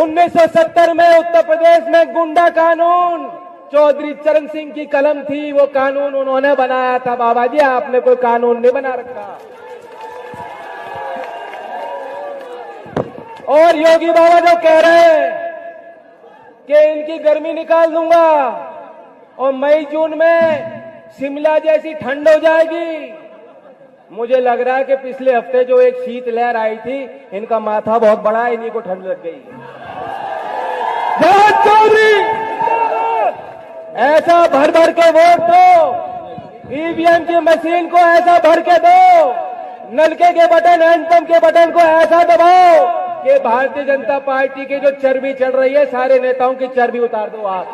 1970 में उत्तर प्रदेश में गुंडा कानून चौधरी चरण सिंह की कलम थी, वो कानून उन्होंने बनाया था। बाबा जी, आपने कोई कानून नहीं बना रखा। और योगी बाबा जो कह रहे हैं कि इनकी गर्मी निकाल दूंगा और मई जून में शिमला जैसी ठंड हो जाएगी, मुझे लग रहा है कि पिछले हफ्ते जो एक शीत लहर आई थी, इनका माथा बहुत बड़ा है, इन्हीं को ठंड लग गई। चौधरी ऐसा भर भर के वोट दो, ईवीएम की मशीन को ऐसा भर के दो, नलके के बटन, हैंडपंप के बटन को ऐसा दबाओ कि भारतीय जनता पार्टी की जो चर्बी चढ़ रही है, सारे नेताओं की चर्बी उतार दो आप।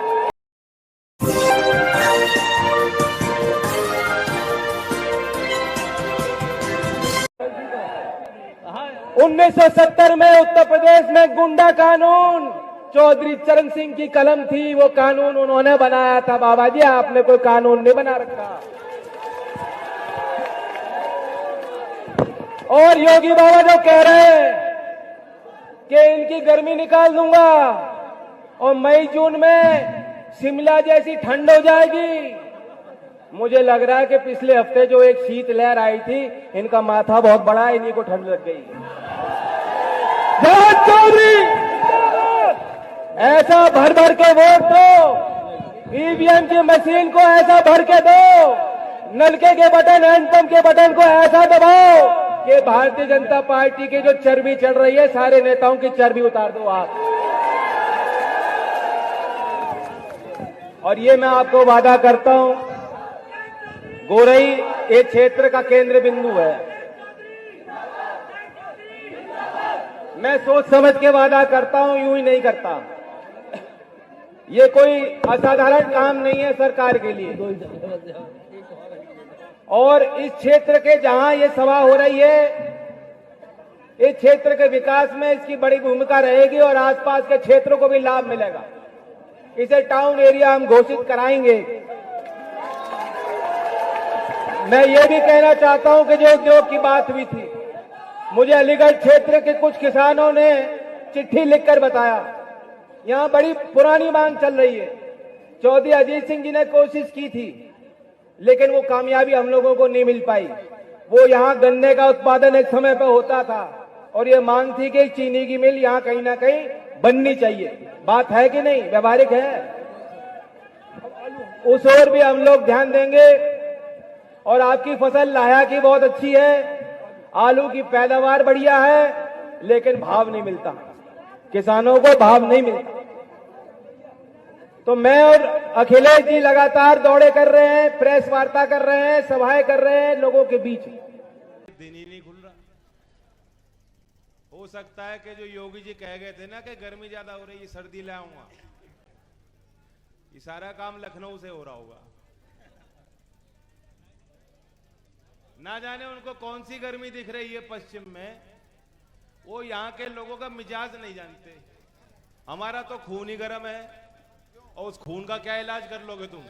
1970 में उत्तर प्रदेश में गुंडा कानून चौधरी चरण सिंह की कलम थी, वो कानून उन्होंने बनाया था। बाबा जी, आपने कोई कानून नहीं बना रखा। और योगी बाबा जो कह रहे हैं कि इनकी गर्मी निकाल दूंगा और मई जून में शिमला जैसी ठंड हो जाएगी, मुझे लग रहा है कि पिछले हफ्ते जो एक शीत लहर आई थी, इनका माथा बहुत बड़ा है, इन्हीं को ठंड लग गई। चौधरी ऐसा भर भर के वोट दो, ईवीएम की मशीन को ऐसा भर के दो, नलके के बटन, हैंडपंप के बटन को ऐसा दबाओ कि भारतीय जनता पार्टी की जो चर्बी चढ़ रही है, सारे नेताओं की चर्बी उतार दो आप। और ये मैं आपको वादा करता हूं, गोरई एक क्षेत्र का केंद्र बिंदु है। मैं सोच समझ के वादा करता हूं, यूं ही नहीं करता। ये कोई असाधारण काम नहीं है सरकार के लिए। और इस क्षेत्र के जहां ये सभा हो रही है, इस क्षेत्र के विकास में इसकी बड़ी भूमिका रहेगी और आसपास के क्षेत्रों को भी लाभ मिलेगा। इसे टाउन एरिया हम घोषित कराएंगे। मैं ये भी कहना चाहता हूं कि जो उद्योग की बात हुई थी, मुझे अलीगढ़ क्षेत्र के कुछ किसानों ने चिट्ठी लिखकर बताया, यहां बड़ी पुरानी मांग चल रही है। चौधरी अजीत सिंह जी ने कोशिश की थी, लेकिन वो कामयाबी हम लोगों को नहीं मिल पाई। वो यहां गन्ने का उत्पादन एक समय पर होता था और ये मांग थी कि चीनी की मिल यहां कहीं ना कहीं बननी चाहिए। बात है कि नहीं, व्यवहारिक है? उस ओर भी हम लोग ध्यान देंगे। और आपकी फसल लाया की बहुत अच्छी है, आलू की पैदावार बढ़िया है, लेकिन भाव नहीं मिलता, किसानों को भाव नहीं मिलता। तो मैं और अखिलेश जी लगातार दौड़े कर रहे हैं, प्रेस वार्ता कर रहे हैं, सभाएं कर रहे हैं लोगों के बीच। दिन ही नहीं खुल रहा। हो सकता है कि जो योगी जी कह गए थे ना कि गर्मी ज्यादा हो रही है, सर्दी ले आऊंगा, ये सारा काम लखनऊ से हो रहा होगा। ना जाने उनको कौन सी गर्मी दिख रही है पश्चिम में, वो यहां के लोगों का मिजाज नहीं जानते। हमारा तो खून ही गर्म है, और उस खून का क्या इलाज कर लोगे तुम?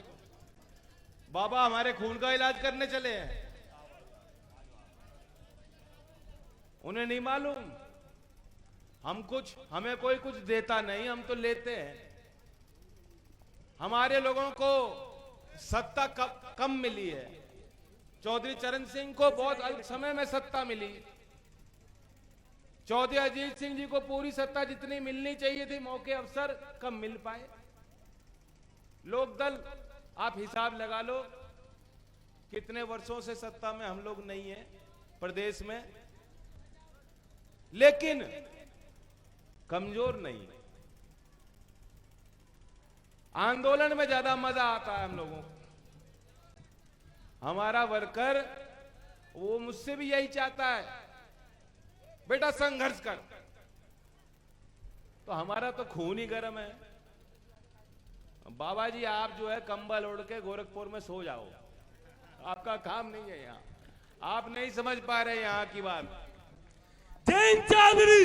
बाबा हमारे खून का इलाज करने चले हैं, उन्हें नहीं मालूम हमें कोई कुछ देता नहीं, हम तो लेते हैं। हमारे लोगों को सत्ता कम मिली है। चौधरी चरण सिंह को बहुत अल्प समय में सत्ता मिली। चौधरी अजीत सिंह जी को पूरी सत्ता जितनी मिलनी चाहिए थी, मौके अवसर कम मिल पाए। लोकदल, आप हिसाब लगा लो कितने वर्षों से सत्ता में हम लोग नहीं है प्रदेश में, लेकिन कमजोर नहीं। आंदोलन में ज्यादा मजा आता है हम लोगों को। हमारा वर्कर वो मुझसे भी यही चाहता है, बेटा संघर्ष कर। तो हमारा तो खून ही गर्म है। बाबा जी आप जो है कंबल ओढ़ के गोरखपुर में सो जाओ, आपका काम नहीं है यहां, आप नहीं समझ पा रहे यहां की बात। जैन चौधरी,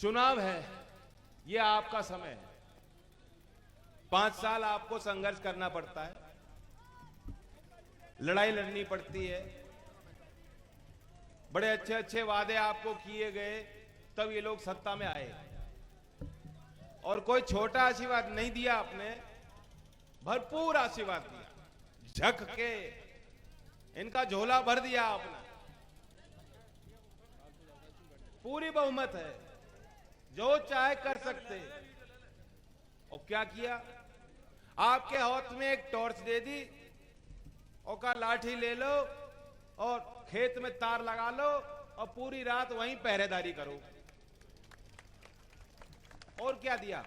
चुनाव है, ये आपका समय है। 5 साल आपको संघर्ष करना पड़ता है, लड़ाई लड़नी पड़ती है। बड़े अच्छे अच्छे वादे आपको किए गए, तब ये लोग सत्ता में आए। और कोई छोटा आशीर्वाद नहीं दिया आपने, भरपूर आशीर्वाद दिया, झक के इनका झोला भर दिया आपने। पूरी बहुमत है, जो चाहे कर सकते। और क्या किया? आपके हाथ में एक टॉर्च दे दी और कहा लाठी ले लो और खेत में तार लगा लो और पूरी रात वहीं पहरेदारी करो। और क्या दिया?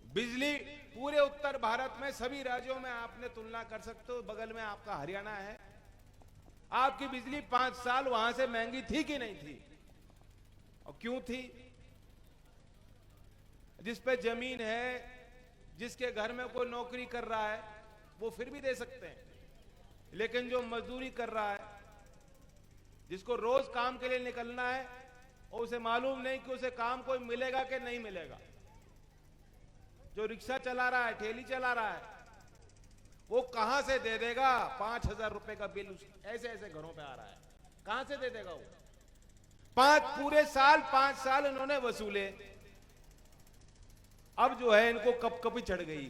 बिजली पूरे उत्तर भारत में सभी राज्यों में आपने तुलना कर सकते हो, बगल में आपका हरियाणा है, आपकी बिजली 5 साल वहां से महंगी थी कि नहीं थी? और क्यों थी? जिस पे जमीन है, जिसके घर में कोई नौकरी कर रहा है, वो फिर भी दे सकते हैं, लेकिन जो मजदूरी कर रहा है, जिसको रोज काम के लिए निकलना है और उसे मालूम नहीं कि उसे काम कोई मिलेगा कि नहीं मिलेगा, जो रिक्शा चला रहा है, ठेली चला रहा है, वो कहां से दे देगा? 5,000 रुपए का बिल ऐसे ऐसे घरों पे आ रहा है, कहां से दे देगा वो? 5 साल इन्होंने वसूले। अब जो है इनको कपकपी चढ़ गई,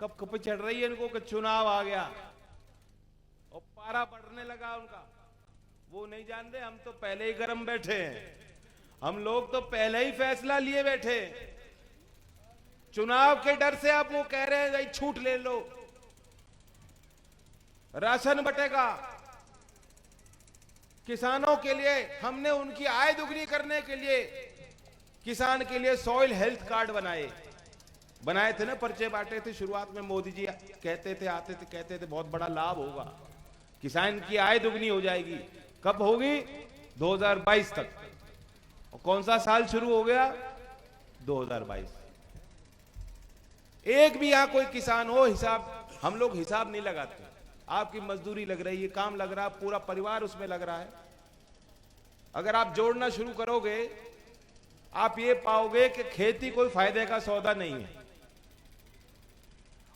कपकपी चढ़ रही है इनको कि चुनाव आ गया और पारा बढ़ने लगा उनका। वो नहीं जान रहे, हम तो पहले ही गर्म बैठे हैं, हम लोग तो पहले ही फैसला लिए बैठे। चुनाव के डर से आप वो कह रहे हैं भाई छूट ले लो, राशन बटेगा किसानों के लिए। हमने उनकी आय दुगनी करने के लिए किसान के लिए सॉइल हेल्थ कार्ड बनाए थे ना, पर्चे बांटे थे शुरुआत में। मोदी जी कहते थे, आते थे, कहते थे बहुत बड़ा लाभ होगा, किसान की आय दुगनी हो जाएगी। कब होगी? 2022 तक। और कौन सा साल शुरू हो गया? 2022। एक भी यहां कोई किसान हो, हिसाब हम लोग हिसाब नहीं लगाते। आपकी मजदूरी लग रही है, काम लग रहा है, पूरा परिवार उसमें लग रहा है। अगर आप जोड़ना शुरू करोगे, आप ये पाओगे कि खेती कोई फायदे का सौदा नहीं है।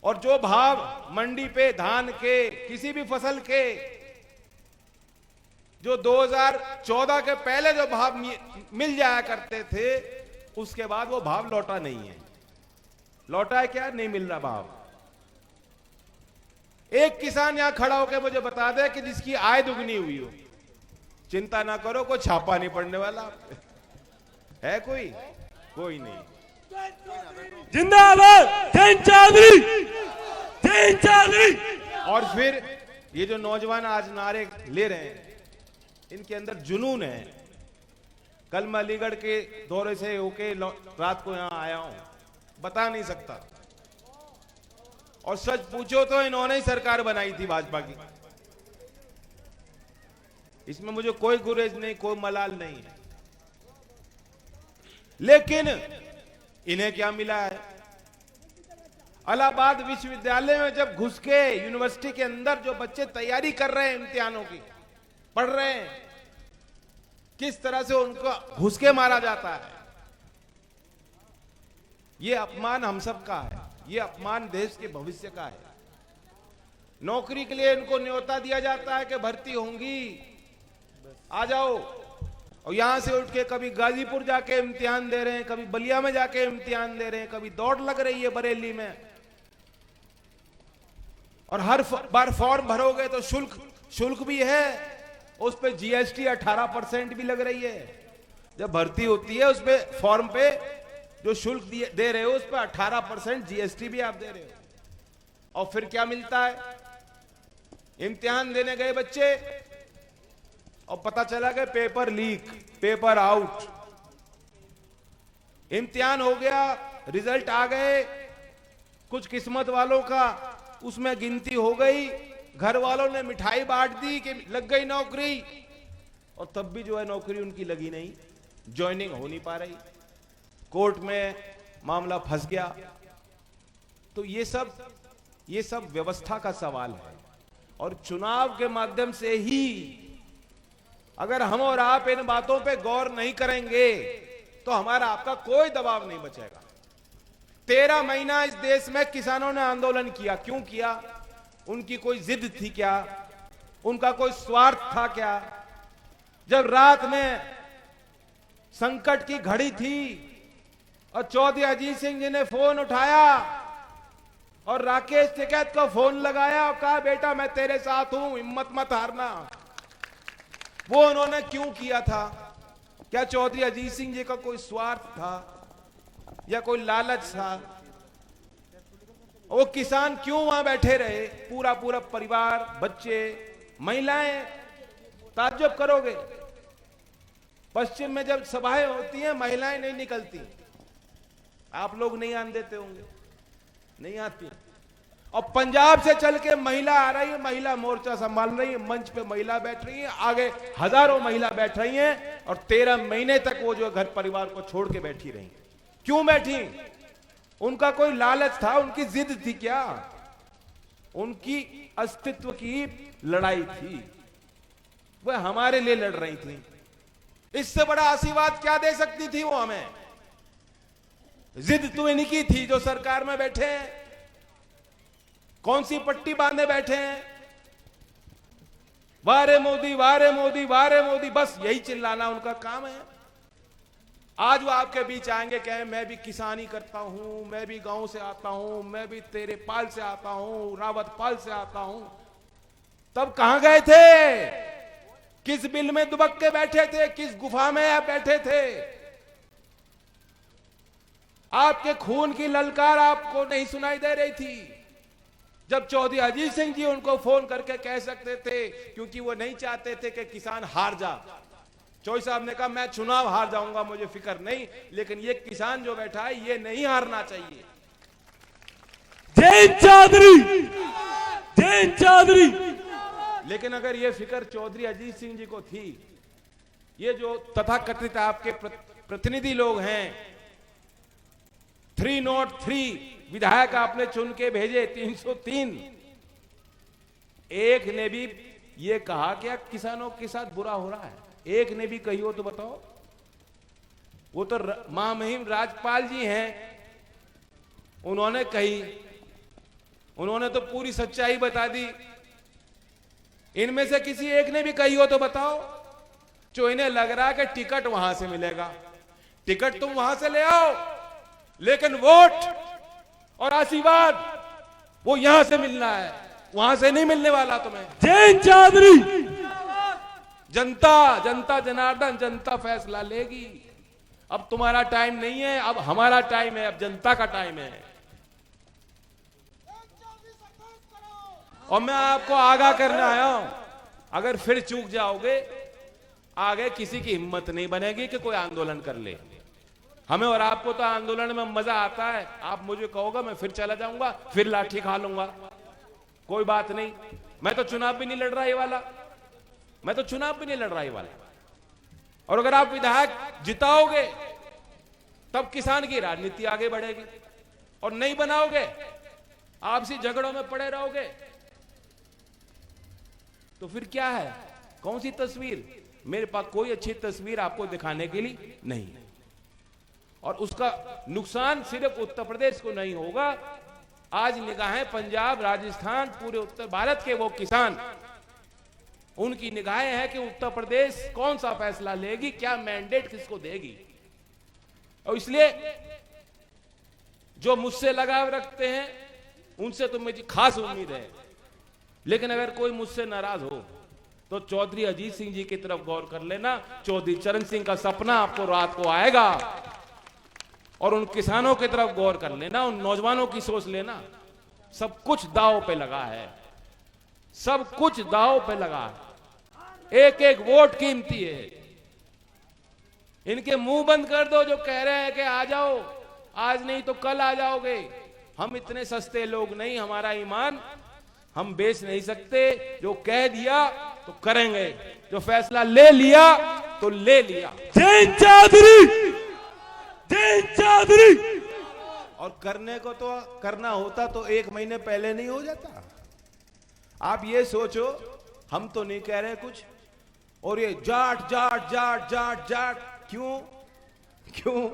और जो भाव मंडी पे धान के, किसी भी फसल के, जो 2014 के पहले जो भाव मिल जाया करते थे, उसके बाद वो भाव लौटा नहीं है। लौटा है क्या? नहीं मिल रहा भाव। एक किसान यहां खड़ा होकर मुझे बता दे कि जिसकी आय दुगनी हुई हो। चिंता ना करो, कोई छापा नहीं पड़ने वाला है। कोई नहीं। जिंदाबाद जैन चौधरी, जैन चौधरी। और फिर ये जो नौजवान आज नारे ले रहे हैं, इनके अंदर जुनून है। कल मैं अलीगढ़ के दौरे से होके रात को यहां आया हूं, बता नहीं सकता। और सच पूछो तो इन्होंने ही सरकार बनाई थी भाजपा की। इसमें मुझे कोई गुरेज नहीं, कोई मलाल नहीं है। लेकिन इन्हें क्या मिला है? इलाहाबाद विश्वविद्यालय में जब घुस के, यूनिवर्सिटी के अंदर जो बच्चे तैयारी कर रहे हैं इम्तिहानों की, पढ़ रहे हैं, किस तरह से उनको घुस के मारा जाता है। ये अपमान हम सब का है, ये अपमान देश के भविष्य का है। नौकरी के लिए इनको न्योता दिया जाता है कि भर्ती होंगी, आ जाओ। और यहां से उठ के कभी गाजीपुर जाके इम्तिहान दे रहे हैं, कभी बलिया में जाके इम्तिहान दे रहे हैं, कभी दौड़ लग रही है बरेली में। और हर बार फॉर्म भरोगे तो शुल्क भी है, उस पे जीएसटी 18% भी लग रही है। जब भर्ती होती है उस पे फॉर्म पे जो शुल्क दे रहे हो, उस पे 18% जीएसटी भी आप दे रहे हो। और फिर क्या मिलता है? इम्तिहान देने गए बच्चे और पता चला कि पेपर लीक, पेपर आउट। इम्तिहान हो गया, रिजल्ट आ गए, कुछ किस्मत वालों का उसमें गिनती हो गई, घर वालों ने मिठाई बांट दी कि लग गई नौकरी, और तब भी जो है नौकरी उनकी लगी नहीं, ज्वाइनिंग हो नहीं पा रही, कोर्ट में मामला फंस गया। तो ये सब व्यवस्था का सवाल है। और चुनाव के माध्यम से ही अगर हम और आप इन बातों पे गौर नहीं करेंगे तो हमारा आपका कोई दबाव नहीं बचेगा। 13 महीना इस देश में किसानों ने आंदोलन किया। क्यों किया? उनकी कोई जिद थी क्या? उनका कोई स्वार्थ था क्या? जब रात में संकट की घड़ी थी और चौधरी अजीत सिंह जी ने फोन उठाया और राकेश टिकैत को फोन लगाया और कहा बेटा मैं तेरे साथ हूं, हिम्मत मत हारना, वो उन्होंने क्यों किया था? क्या चौधरी अजीत सिंह जी का कोई स्वार्थ था या कोई लालच था? वो किसान क्यों वहां बैठे रहे? पूरा पूरा परिवार, बच्चे, महिलाएं। ताज्जुब करोगे, पश्चिम में जब सभाएं होती हैं महिलाएं नहीं निकलती। आप लोग नहीं आने देते होंगे, नहीं आती। और पंजाब से चल के महिला आ रही है, महिला मोर्चा संभाल रही है, मंच पे महिला बैठ रही है, आगे हजारों महिला बैठ रही हैं और 13 महीने तक वो जो घर परिवार को छोड़ के बैठी रही। क्यों बैठी? उनका कोई लालच था? उनकी जिद थी क्या? उनकी अस्तित्व की लड़ाई थी, वह हमारे लिए लड़ रही थी। इससे बड़ा आशीर्वाद क्या दे सकती थी वो हमें? जिद तो इनकी थी जो सरकार में बैठे हैं। कौन सी पट्टी बांधे बैठे हैं? वारे मोदी, वारे मोदी, वारे मोदी, बस यही चिल्लाना उनका काम है। आज वो आपके बीच आएंगे, कहें मैं भी किसानी करता हूं, मैं भी गांव से आता हूं, मैं भी तेरे पाल से आता हूं, रावत पाल से आता हूं। तब कहां गए थे? किस बिल में दुबक के बैठे थे? किस गुफा में आप बैठे थे? आपके खून की ललकार आपको नहीं सुनाई दे रही थी जब चौधरी अजीत सिंह जी उनको फोन करके कह सकते थे, क्योंकि वो नहीं चाहते थे कि किसान हार जा। चौधरी साहब ने कहा मैं चुनाव हार जाऊंगा, मुझे फिक्र नहीं, लेकिन ये किसान जो बैठा है ये नहीं हारना चाहिए। जैन चौधरी, जैन चौधरी। लेकिन अगर ये फिक्र चौधरी अजीत सिंह जी को थी, ये जो तथाकथित आपके प्रतिनिधि लोग हैं, 303 विधायक आपने चुन के भेजे, 303, एक ने भी ये कहा कि किसानों के साथ बुरा हो रहा है? एक ने भी कही हो तो बताओ? वो तो महामहिम राज्यपाल जी हैं, उन्होंने कही, उन्होंने तो पूरी सच्चाई बता दी। इनमें से किसी एक ने भी कही हो तो बताओ? जो इन्हें लग रहा है कि टिकट वहां से मिलेगा, टिकट तुम वहां से ले आओ, लेकिन वोट और आशीर्वाद वो यहां से मिलना है, वहां से नहीं मिलने वाला तुम्हें। जैन चौधरी। जनता, जनता जनार्दन, जनता फैसला लेगी। अब तुम्हारा टाइम नहीं है, अब हमारा टाइम है, अब जनता का टाइम है। और मैं आपको आगाह करने आया हूं, अगर फिर चूक जाओगे, आगे किसी की हिम्मत नहीं बनेगी कि कोई आंदोलन कर ले। हमें और आपको तो आंदोलन में मजा आता है। आप मुझे कहोगे मैं फिर चला जाऊंगा, फिर लाठी खा लूंगा, कोई बात नहीं। मैं तो चुनाव भी नहीं लड़ रहा ये वाला, मैं तो चुनाव भी नहीं लड़ रहा ये वाला। और अगर आप विधायक जिताओगे तब किसान की राजनीति आगे बढ़ेगी, और नहीं बनाओगे आपसी झगड़ों में पड़े रहोगे तो फिर क्या है? कौन सी तस्वीर? मेरे पास कोई अच्छी तस्वीर आपको दिखाने के लिए नहीं। और उसका नुकसान सिर्फ उत्तर प्रदेश को नहीं होगा। आज निगाहें पंजाब, राजस्थान, पूरे उत्तर भारत के वो किसान, उनकी निगाहें हैं कि उत्तर प्रदेश कौन सा फैसला लेगी, क्या मैंडेट किसको देगी। और इसलिए जो मुझसे लगाव रखते हैं उनसे तो मुझे खास उम्मीद है। लेकिन अगर कोई मुझसे नाराज हो तो चौधरी अजीत सिंह जी की तरफ गौर कर लेना। चौधरी चरण सिंह का सपना आपको रात को आएगा, और उन किसानों की तरफ गौर कर लेना, उन नौजवानों की सोच लेना। सब कुछ दांव पे लगा है, सब कुछ दांव पे लगा है। एक एक वोट कीमती है। इनके मुंह बंद कर दो जो कह रहे हैं कि आ जाओ, आज नहीं तो कल आ जाओगे। हम इतने सस्ते लोग नहीं, हमारा ईमान हम बेच नहीं सकते। जो कह दिया तो करेंगे, जो फैसला ले लिया तो ले लिया। जैन चौधरी, जैन चौधरी। और करने को तो करना होता तो 1 महीने पहले नहीं हो जाता। आप ये सोचो, हम तो नहीं कह रहे कुछ, और ये जाट जाट जाट जाट जाट क्यों क्यों?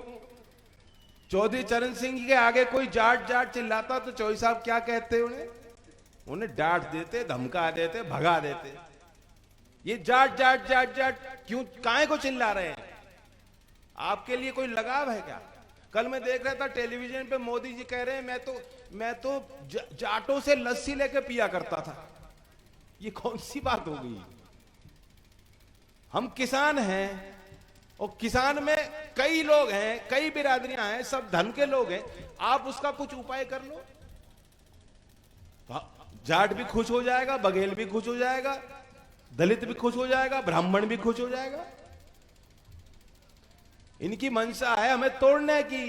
चौधरी चरण सिंह के आगे कोई जाट जाट चिल्लाता तो चौधरी साहब क्या कहते? उन्हें डांट देते, धमका देते, भगा देते। ये जाट जाट जाट जाट क्यों काहे को चिल्ला रहे हैं? आपके लिए कोई लगाव है क्या? कल मैं देख रहा था टेलीविजन पे, मोदी जी कह रहे हैं मैं तो जाटों से लस्सी लेके पिया करता था। ये कौन सी बात हो गई? हम किसान हैं और किसान में कई लोग हैं, कई बिरादरियां हैं, सब धर्म के लोग हैं। आप उसका कुछ उपाय कर लो, जाट भी खुश हो जाएगा, बघेल भी खुश हो जाएगा, दलित भी खुश हो जाएगा, ब्राह्मण भी खुश हो जाएगा। इनकी मंशा है हमें तोड़ने की।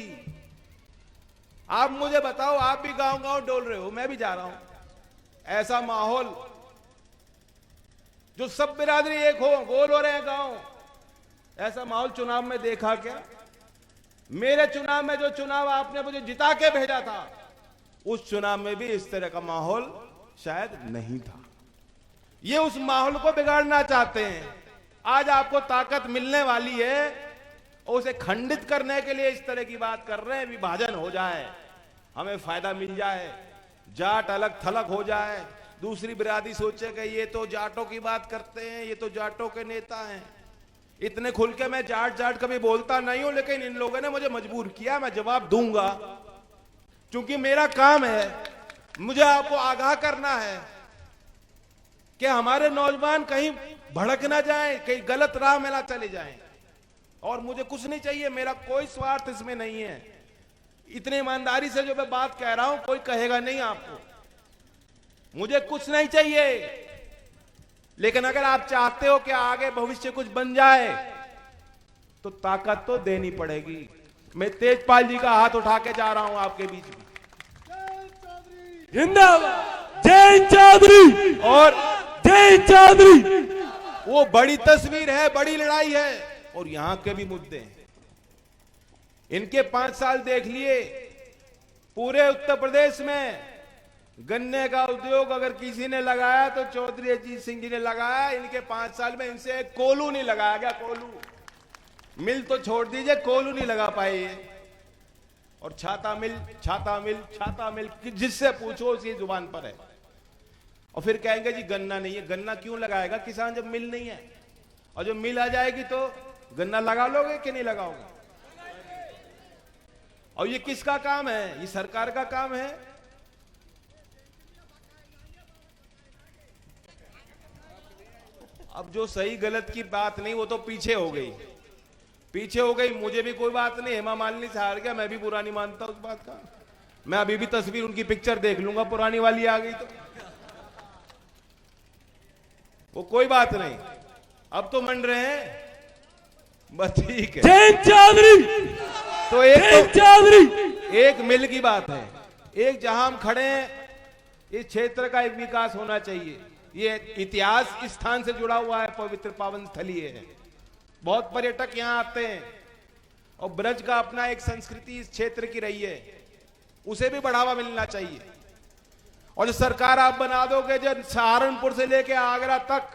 आप मुझे बताओ, आप भी गांव गांव डोल रहे हो, मैं भी जा रहा हूं। ऐसा माहौल जो सब बिरादरी एक हो, गोल हो रहे हैं गांव, ऐसा माहौल चुनाव में देखा क्या? मेरे चुनाव में जो चुनाव आपने मुझे जिता के भेजा था, उस चुनाव में भी इस तरह का माहौल शायद नहीं था। ये उस माहौल को बिगाड़ना चाहते हैं। आज आपको ताकत मिलने वाली है और उसे खंडित करने के लिए इस तरह की बात कर रहे हैं। विभाजन हो जाए, हमें फायदा मिल जाए, जाट अलग थलग हो जाए, दूसरी बिरादरी सोचे कि ये तो जाटों की बात करते हैं, ये तो जाटों के नेता हैं। इतने खुल के मैं जाट जाट कभी बोलता नहीं हूं, लेकिन इन लोगों ने मुझे मजबूर किया, मैं जवाब दूंगा, क्योंकि मेरा काम है। मुझे आपको आगाह करना है कि हमारे नौजवान कहीं भड़क ना जाएं, कहीं गलत राह में ना चले जाएं। और मुझे कुछ नहीं चाहिए, मेरा कोई स्वार्थ इसमें नहीं है। इतनी ईमानदारी से जो मैं बात कह रहा हूं, कोई कहेगा नहीं आपको। मुझे कुछ नहीं चाहिए, लेकिन अगर आप चाहते हो कि आगे भविष्य कुछ बन जाए तो ताकत तो देनी पड़ेगी। मैं तेजपाल जी का हाथ उठा के जा रहा हूं आपके बीच में। जिंदाबाद जय चौधरी और जय चौधरी। वो बड़ी तस्वीर है, बड़ी लड़ाई है, और यहां के भी मुद्दे हैं। इनके 5 साल देख लिए। पूरे उत्तर प्रदेश में गन्ने का उद्योग अगर किसी ने लगाया तो चौधरी अजीत सिंह जी ने लगाया। इनके 5 साल में इनसे एक कोलू नहीं लगाया गया। कोलू मिल तो छोड़ दीजिए, कोलू नहीं लगा पाए ये। और छाता मिल छाता मिल छाता मिल, जिससे पूछो उसकी जुबान पर है। और फिर कहेंगे जी गन्ना नहीं है। गन्ना क्यों लगाएगा किसान जब मिल नहीं है? और जब मिल आ जाएगी तो गन्ना लगा लोगे कि नहीं लगाओगे? और ये किसका काम है? ये सरकार का काम है। अब जो सही गलत की बात नहीं, वो तो पीछे हो गई, पीछे हो गई। मुझे भी कोई बात नहीं, हेमा मालिनी से हार गया, मैं भी बुरा नहीं मानता उस बात का। मैं अभी भी तस्वीर उनकी पिक्चर देख लूंगा, पुरानी वाली आ गई तो वो कोई बात नहीं। अब तो मन रहे हैं, बस ठीक है। जय चौधरी तो एक मिल की बात है। एक जहां हम खड़े हैं, इस क्षेत्र का एक विकास होना चाहिए। ये इतिहास इस स्थान से जुड़ा हुआ है, पवित्र पावन स्थली है। बहुत पर्यटक यहां आते हैं और ब्रज का अपना एक संस्कृति इस क्षेत्र की रही है, उसे भी बढ़ावा मिलना चाहिए। और जो सरकार आप बना दोगे जो सहारनपुर से लेके आगरा तक,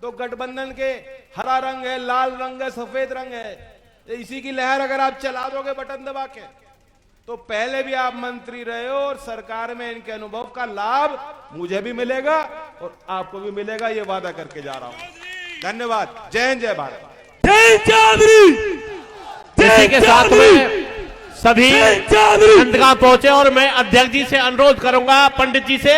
तो गठबंधन के हरा रंग है, लाल रंग है, सफेद रंग है, इसी की लहर अगर आप चला दोगे बटन दबा के, तो पहले भी आप मंत्री रहे हो और सरकार में इनके अनुभव का लाभ मुझे भी मिलेगा और आपको भी मिलेगा, ये वादा करके जा रहा हूं। धन्यवाद। जय हिंद, जय भारत। जय चौधरी। इसी के साथ में सभी अंतगांव पहुंचे और मैं अध्यक्ष जी से अनुरोध करूंगा, पंडित जी से